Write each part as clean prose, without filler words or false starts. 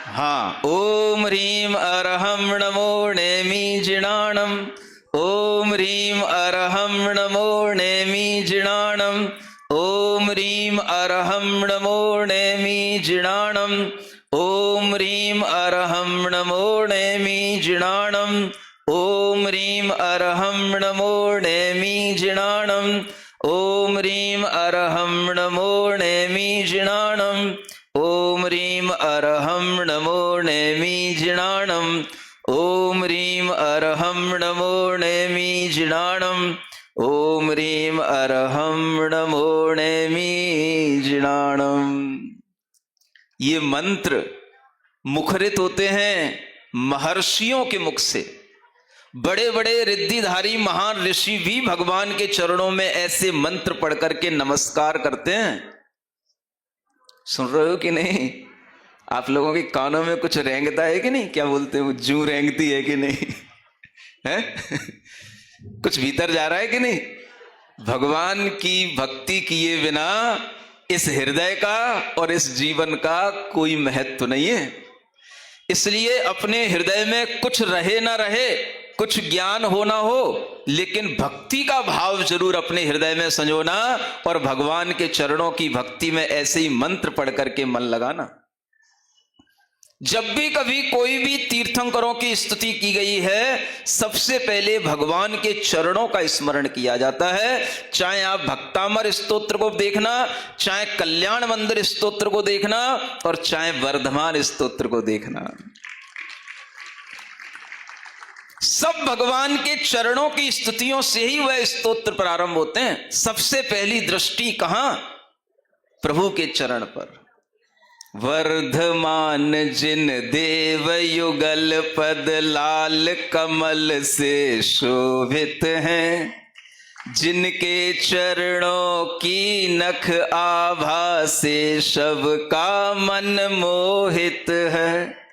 हाँ, ओम ह्रीं अरहं नमो नेमि जिणाणम्। ओम ह्रीं अरहं नमो नेमि जिणाणम्। ओम ह्रीं अरहं नमो नेमि जिणाणम्। ओम ह्रीं अरहं नमो नेमि जिणाणम्। ओम ह्रीं अरहं नमो नेमि जिणाणम्। ओम ह्रीं अरहं नमो नेमि जिणाणम्। ओम ह्रीं अरहं नमो नेमि जिणाणम्। ओम ह्रीं अरहं नमो नेमि जिणाणम्। ओम ह्रीं अरहं नमो नेमि जिणाणम्। ये मंत्र मुखरित होते हैं महर्षियों के मुख से। बड़े बड़े रिद्धिधारी महान ऋषि भी भगवान के चरणों में ऐसे मंत्र पढ़ करके नमस्कार करते हैं। सुन रहे हो कि नहीं? आप लोगों के कानों में कुछ रेंगता है कि नहीं? क्या बोलते हो, जू रेंगती है कि नहीं? है? कुछ भीतर जा रहा है कि नहीं? भगवान की भक्ति किए बिना इस हृदय का और इस जीवन का कोई महत्व नहीं है। इसलिए अपने हृदय में कुछ रहे ना रहे, कुछ ज्ञान हो ना हो, लेकिन भक्ति का भाव जरूर अपने हृदय में संजोना और भगवान के चरणों की भक्ति में ऐसे ही मंत्र पढ़ करके मन लगाना। जब भी कभी कोई भी तीर्थंकरों की स्तुति की गई है, सबसे पहले भगवान के चरणों का स्मरण किया जाता है। चाहे आप भक्तामर स्तोत्र को देखना, चाहे कल्याण मंदिर स्तोत्र को देखना, और चाहे वर्धमान स्तोत्र को देखना, सब भगवान के चरणों की स्तुतियों से ही वह स्तोत्र प्रारंभ होते हैं। सबसे पहली दृष्टि कहां? प्रभु के चरण पर। वर्धमान जिन देव युगल पद लाल कमल से शोभित हैं, जिनके चरणों की नख आभा से सबका मन मोहित है।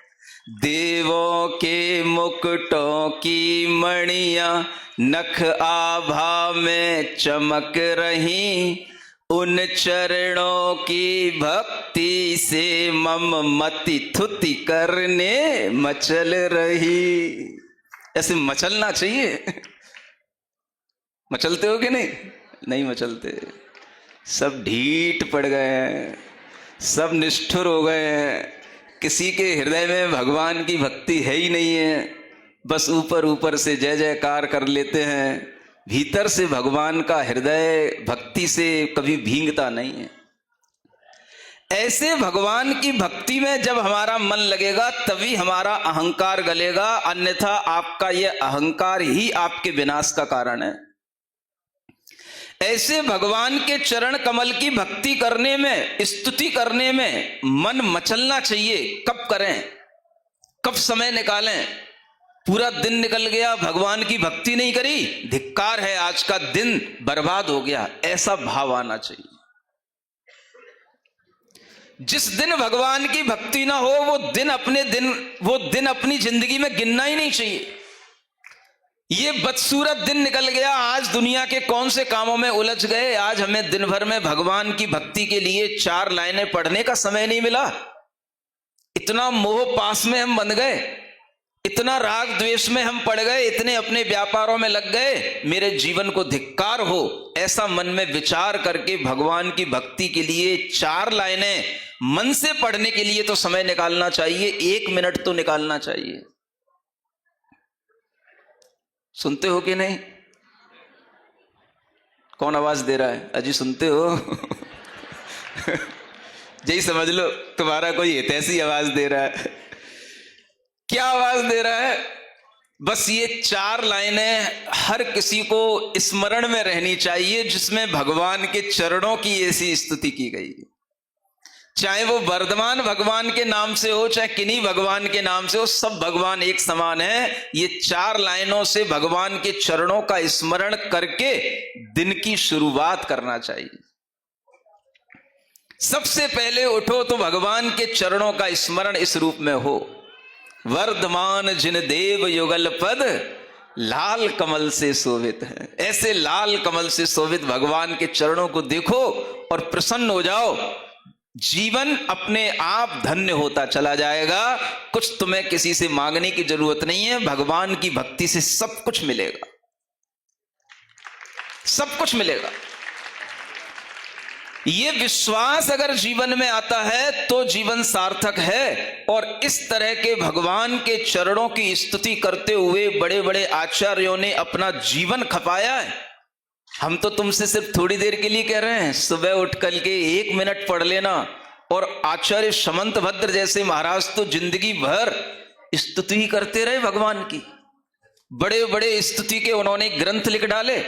देवों के मुकुटों की मणियां नख आभा में चमक रही, उन चरणों की भक्ति से मम मति थुति करने मचल रही। ऐसे मचलना चाहिए। मचलते हो कि नहीं? नहीं मचलते। सब ढीठ पड़ गए हैं, सब निष्ठुर हो गए हैं। किसी के हृदय में भगवान की भक्ति है ही नहीं है। बस ऊपर ऊपर से जय जयकार कर लेते हैं, भीतर से भगवान का हृदय भक्ति से कभी भींगता नहीं है। ऐसे भगवान की भक्ति में जब हमारा मन लगेगा तभी हमारा अहंकार गलेगा, अन्यथा आपका यह अहंकार ही आपके विनाश का कारण है। ऐसे भगवान के चरण कमल की भक्ति करने में, स्तुति करने में मन मचलना चाहिए। कब करें, कब समय निकालें? पूरा दिन निकल गया, भगवान की भक्ति नहीं करी, धिक्कार है, आज का दिन बर्बाद हो गया, ऐसा भाव आना चाहिए। जिस दिन भगवान की भक्ति ना हो वो दिन अपनी जिंदगी में गिनना ही नहीं चाहिए। ये बदसूरत दिन निकल गया, आज दुनिया के कौन से कामों में उलझ गए, आज हमें दिन भर में भगवान की भक्ति के लिए 4 लाइनें पढ़ने का समय नहीं मिला। इतना मोह पास में हम बन गए, इतना राग द्वेष में हम पड़ गए, इतने अपने व्यापारों में लग गए, मेरे जीवन को धिक्कार हो, ऐसा मन में विचार करके भगवान की भक्ति के लिए 4 लाइनें मन से पढ़ने के लिए तो समय निकालना चाहिए। 1 मिनट तो निकालना चाहिए। सुनते हो कि नहीं? कौन आवाज दे रहा है? अजी सुनते हो? यही समझ लो तुम्हारा कोई हितैषी आवाज दे रहा है। क्या आवाज दे रहा है? बस ये 4 लाइनें हर किसी को स्मरण में रहनी चाहिए, जिसमें भगवान के चरणों की ऐसी स्तुति की गई है। चाहे वो वर्धमान भगवान के नाम से हो, चाहे किन्हीं भगवान के नाम से हो, सब भगवान एक समान है। ये 4 लाइनों से भगवान के चरणों का स्मरण करके दिन की शुरुआत करना चाहिए। सबसे पहले उठो तो भगवान के चरणों का स्मरण इस रूप में हो। वर्धमान जिन देव युगल पद लाल कमल से शोभित है। ऐसे लाल कमल से शोभित भगवान के चरणों को देखो और प्रसन्न हो जाओ। जीवन अपने आप धन्य होता चला जाएगा। कुछ तुम्हें किसी से मांगने की जरूरत नहीं है, भगवान की भक्ति से सब कुछ मिलेगा, सब कुछ मिलेगा। ये विश्वास अगर जीवन में आता है तो जीवन सार्थक है। और इस तरह के भगवान के चरणों की स्तुति करते हुए बड़े बड़े आचार्यों ने अपना जीवन खपाया है। हम तो तुमसे सिर्फ थोड़ी देर के लिए कह रहे हैं, सुबह उठ कर के 1 मिनट पढ़ लेना। और आचार्य समंत भद्र जैसे महाराज तो जिंदगी भर स्तुति ही करते रहे भगवान की। बड़े बड़े स्तुति के उन्होंने ग्रंथ लिख डाले,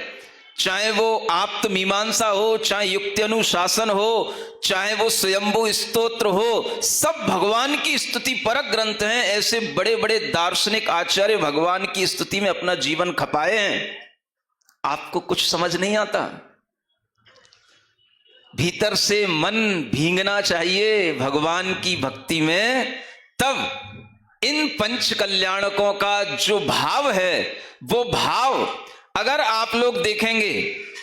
चाहे वो आप्त मीमांसा हो, चाहे युक्ति अनुशासन हो, चाहे वो स्वयंभू स्तोत्र हो, सब भगवान की स्तुति परक ग्रंथ हैं। ऐसे बड़े बड़े दार्शनिक आचार्य भगवान की स्तुति में अपना जीवन खपाए हैं। आपको कुछ समझ नहीं आता, भीतर से मन भींगना चाहिए भगवान की भक्ति में, तब इन पंच कल्याणकों का जो भाव है वो भाव अगर आप लोग देखेंगे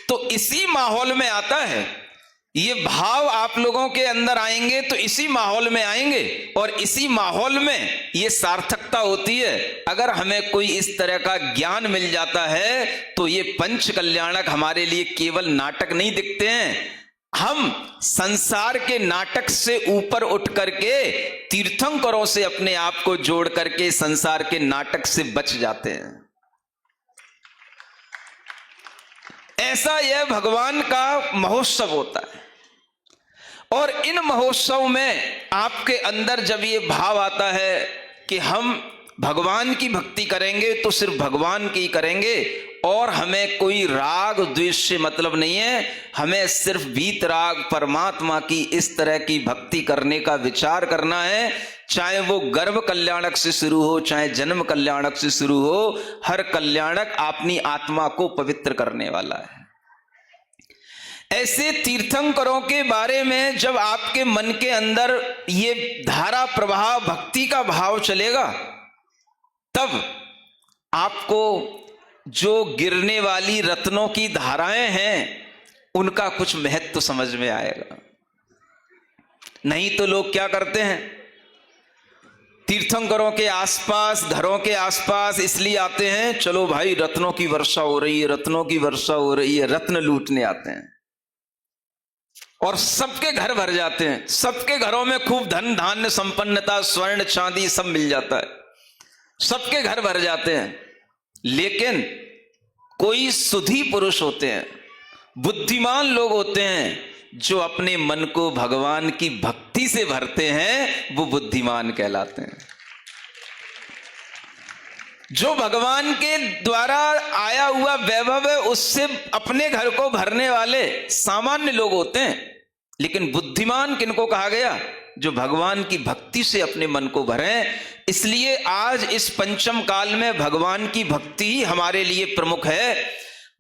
तो इसी माहौल में आता है। ये भाव आप लोगों के अंदर आएंगे तो इसी माहौल में आएंगे, और इसी माहौल में ये सार्थकता होती है। अगर हमें कोई इस तरह का ज्ञान मिल जाता है तो ये पंच कल्याणक हमारे लिए केवल नाटक नहीं दिखते हैं। हम संसार के नाटक से ऊपर उठ करके तीर्थंकरों से अपने आप को जोड़ करके संसार के नाटक से बच जाते हैं। ऐसा यह भगवान का महोत्सव होता है। और इन महोत्सव में आपके अंदर जब ये भाव आता है कि हम भगवान की भक्ति करेंगे तो सिर्फ भगवान की करेंगे, और हमें कोई राग द्वेष से मतलब नहीं है, हमें सिर्फ वीतराग परमात्मा की इस तरह की भक्ति करने का विचार करना है। चाहे वो गर्भ कल्याणक से शुरू हो, चाहे जन्म कल्याणक से शुरू हो, हर कल्याणक अपनी आत्मा को पवित्र करने वाला है। ऐसे तीर्थंकरों के बारे में जब आपके मन के अंदर ये धारा प्रवाह भक्ति का भाव चलेगा, तब आपको जो गिरने वाली रत्नों की धाराएं हैं उनका कुछ महत्व समझ में आएगा। नहीं तो लोग क्या करते हैं, तीर्थंकरों के आसपास, घरों के आसपास इसलिए आते हैं, चलो भाई रत्नों की वर्षा हो रही है, रत्नों की वर्षा हो रही है, रत्न लूटने आते हैं। और सबके घर भर जाते हैं, सबके घरों में खूब धन धान्य संपन्नता, स्वर्ण चांदी सब मिल जाता है, सबके घर भर जाते हैं। लेकिन कोई सुधी पुरुष होते हैं, बुद्धिमान लोग होते हैं, जो अपने मन को भगवान की भक्ति से भरते हैं, वो बुद्धिमान कहलाते हैं। जो भगवान के द्वारा आया हुआ वैभव है उससे अपने घर को भरने वाले सामान्य लोग होते हैं। लेकिन बुद्धिमान किनको कहा गया? जो भगवान की भक्ति से अपने मन को भरें। इसलिए आज इस पंचम काल में भगवान की भक्ति ही हमारे लिए प्रमुख है।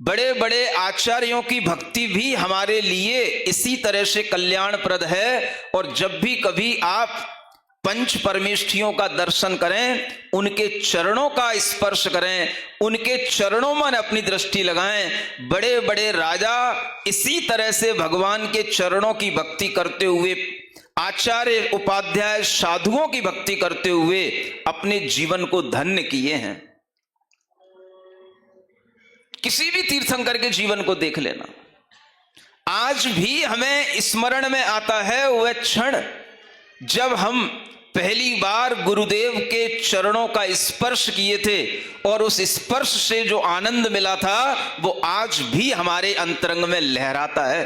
बड़े बड़े आचार्यों की भक्ति भी हमारे लिए इसी तरह से कल्याणप्रद है। और जब भी कभी आप पंच परमेष्ठियों का दर्शन करें, उनके चरणों का स्पर्श करें, उनके चरणों में अपनी दृष्टि लगाएं। बड़े बड़े राजा इसी तरह से भगवान के चरणों की भक्ति करते हुए, आचार्य उपाध्याय साधुओं की भक्ति करते हुए अपने जीवन को धन्य किए हैं। किसी भी तीर्थंकर के जीवन को देख लेना, आज भी हमें स्मरण में आता है वह क्षण जब हम पहली बार गुरुदेव के चरणों का स्पर्श किए थे, और उस स्पर्श से जो आनंद मिला था वो आज भी हमारे अंतरंग में लहराता है।